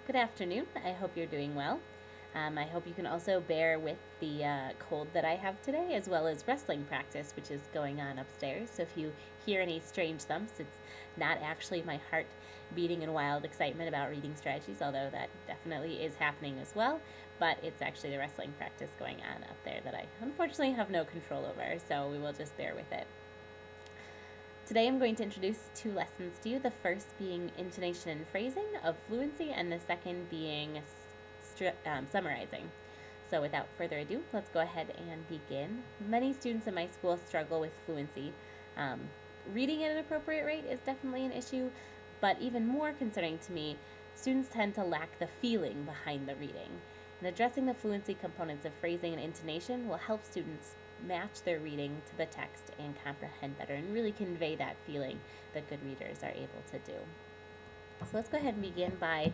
Good afternoon. I hope you're doing well. I hope you can also bear with the cold that I have today, as well as wrestling practice, which is going on upstairs. So if you hear any strange thumps, it's not actually my heart beating in wild excitement about reading strategies, although that definitely is happening as well. But it's actually the wrestling practice going on up there that I unfortunately have no control over, so we will just bear with it. Today I'm going to introduce two lessons to you, the first being intonation and phrasing of fluency, and the second being summarizing. So without further ado, let's go ahead and begin. Many students in my school struggle with fluency. Um, Reading at an appropriate rate is definitely an issue, but even more concerning to me, students tend to lack the feeling behind the reading. And addressing the fluency components of phrasing and intonation will help students match their reading to the text and comprehend better and really convey that feeling that good readers are able to do. So let's go ahead and begin by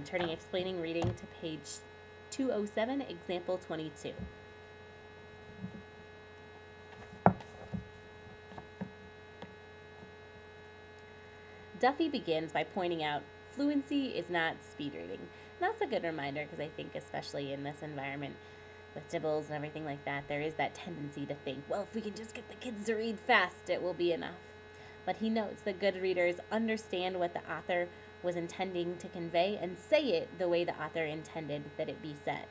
turning Explaining Reading to page 207, example 22. Duffy begins by pointing out fluency is not speed reading. And that's a good reminder because I think especially in this environment with Dibbles and everything like that, there is that tendency to think, well, if we can just get the kids to read fast, it will be enough. But he notes that good readers understand what the author was intending to convey and say it the way the author intended that it be said.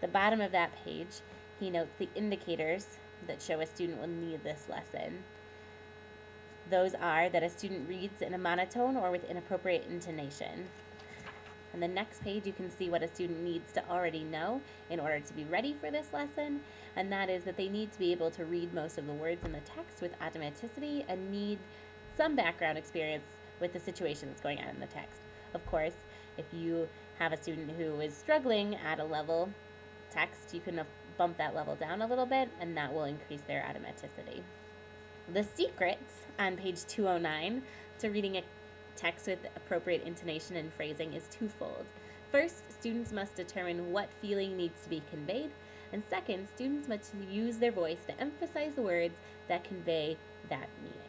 The bottom of that page, he notes the indicators that show a student will need this lesson. Those are that a student reads in a monotone or with inappropriate intonation. On the next page, you can see what a student needs to already know in order to be ready for this lesson, and that is that they need to be able to read most of the words in the text with automaticity and need some background experience with the situation that's going on in the text. Of course, if you have a student who is struggling at a level text, you can bump that level down a little bit, and that will increase their automaticity. The secrets on page 209 to reading a text with appropriate intonation and phrasing is twofold. First, students must determine what feeling needs to be conveyed, and second, students must use their voice to emphasize the words that convey that meaning.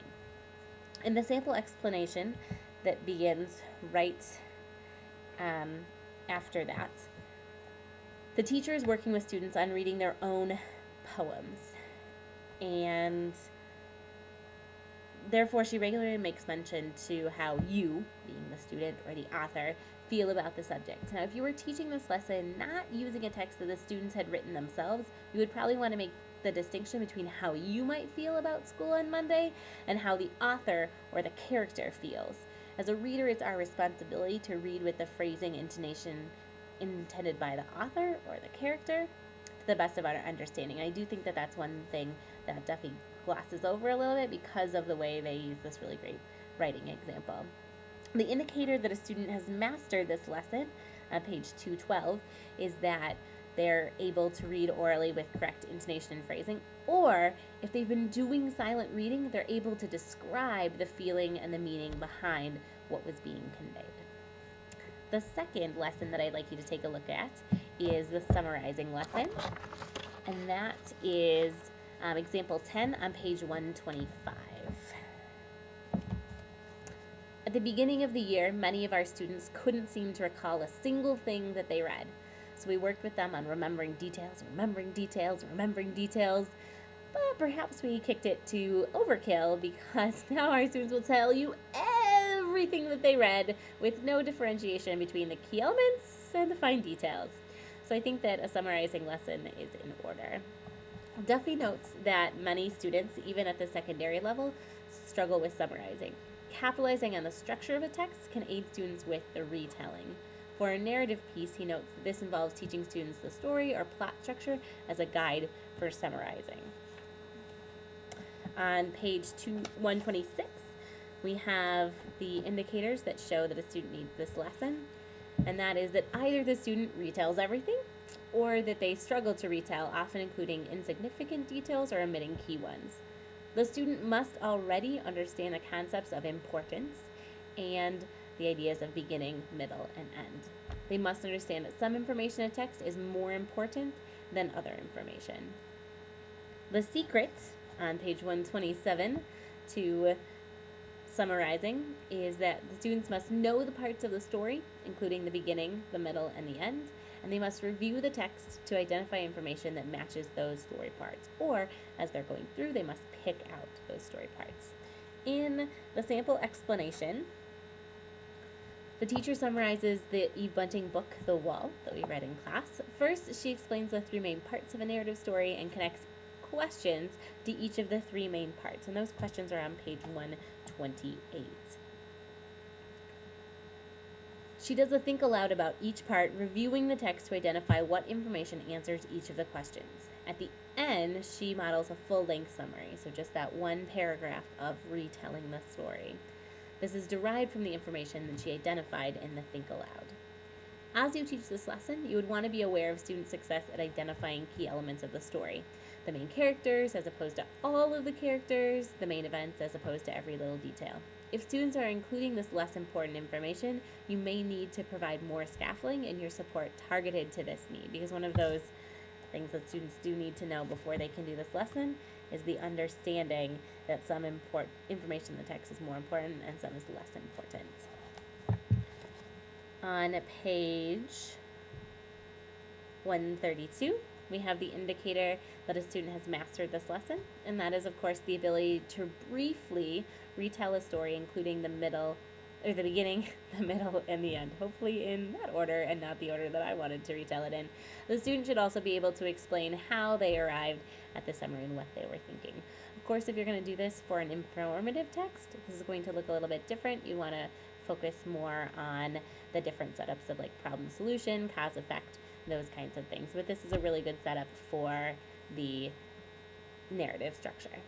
In the sample explanation that begins right after that, the teacher is working with students on reading their own poems, and therefore, she regularly makes mention to how you, being the student or the author, feel about the subject. Now, if you were teaching this lesson not using a text that the students had written themselves, you would probably want to make the distinction between how you might feel about school on Monday and how the author or the character feels. As a reader, it's our responsibility to read with the phrasing intonation intended by the author or the character to the best of our understanding. And I do think that that's one thing that Duffy glosses over a little bit because of the way they use this really great writing example. The indicator that a student has mastered this lesson on page 212 is that they're able to read orally with correct intonation and phrasing, or if they've been doing silent reading, they're able to describe the feeling and the meaning behind what was being conveyed. The second lesson that I'd like you to take a look at is the summarizing lesson, and that is example 10 on page 125. At the beginning of the year, many of our students couldn't seem to recall a single thing that they read. So we worked with them on remembering details, but perhaps we kicked it to overkill because now our students will tell you everything that they read with no differentiation between the key elements and the fine details. So I think that a summarizing lesson is in order. Duffy notes that many students, even at the secondary level, struggle with summarizing. Capitalizing on the structure of a text can aid students with the retelling. For a narrative piece, he notes that this involves teaching students the story or plot structure as a guide for summarizing. On page 126, we have the indicators that show that a student needs this lesson, and that is that either the student retells everything or that they struggle to retell, often including insignificant details or omitting key ones. The student must already understand the concepts of importance and the ideas of beginning, middle, and end. They must understand that some information in a text is more important than other information. The secret on page 127 to summarizing is that the students must know the parts of the story, including the beginning, the middle, and the end, and they must review the text to identify information that matches those story parts, or as they're going through, they must pick out those story parts. In the sample explanation, the teacher summarizes the Eve Bunting book, The Wall, that we read in class. First, she explains the three main parts of a narrative story and connects questions to each of the three main parts, and those questions are on page 128. She does a think aloud about each part, reviewing the text to identify what information answers each of the questions. At the end, she models a full-length summary, so just that one paragraph of retelling the story. This is derived from the information that she identified in the think aloud. As you teach this lesson, you would want to be aware of student success at identifying key elements of the story. The main characters as opposed to all of the characters, the main events as opposed to every little detail. If students are including this less important information, you may need to provide more scaffolding in your support targeted to this need, because one of those things that students do need to know before they can do this lesson is the understanding that some information in the text is more important and some is less important. On page 132, we have the indicator that a student has mastered this lesson, and that is, of course, the ability to briefly retell a story, including the beginning, the middle, and the end, hopefully in that order and not the order that I wanted to retell it in. The student should also be able to explain how they arrived at the summary and what they were thinking. Of course, if you're going to do this for an informative text, this is going to look a little bit different. You want to focus more on the different setups of like problem solution, cause effect, those kinds of things. But this is a really good setup for the narrative structure.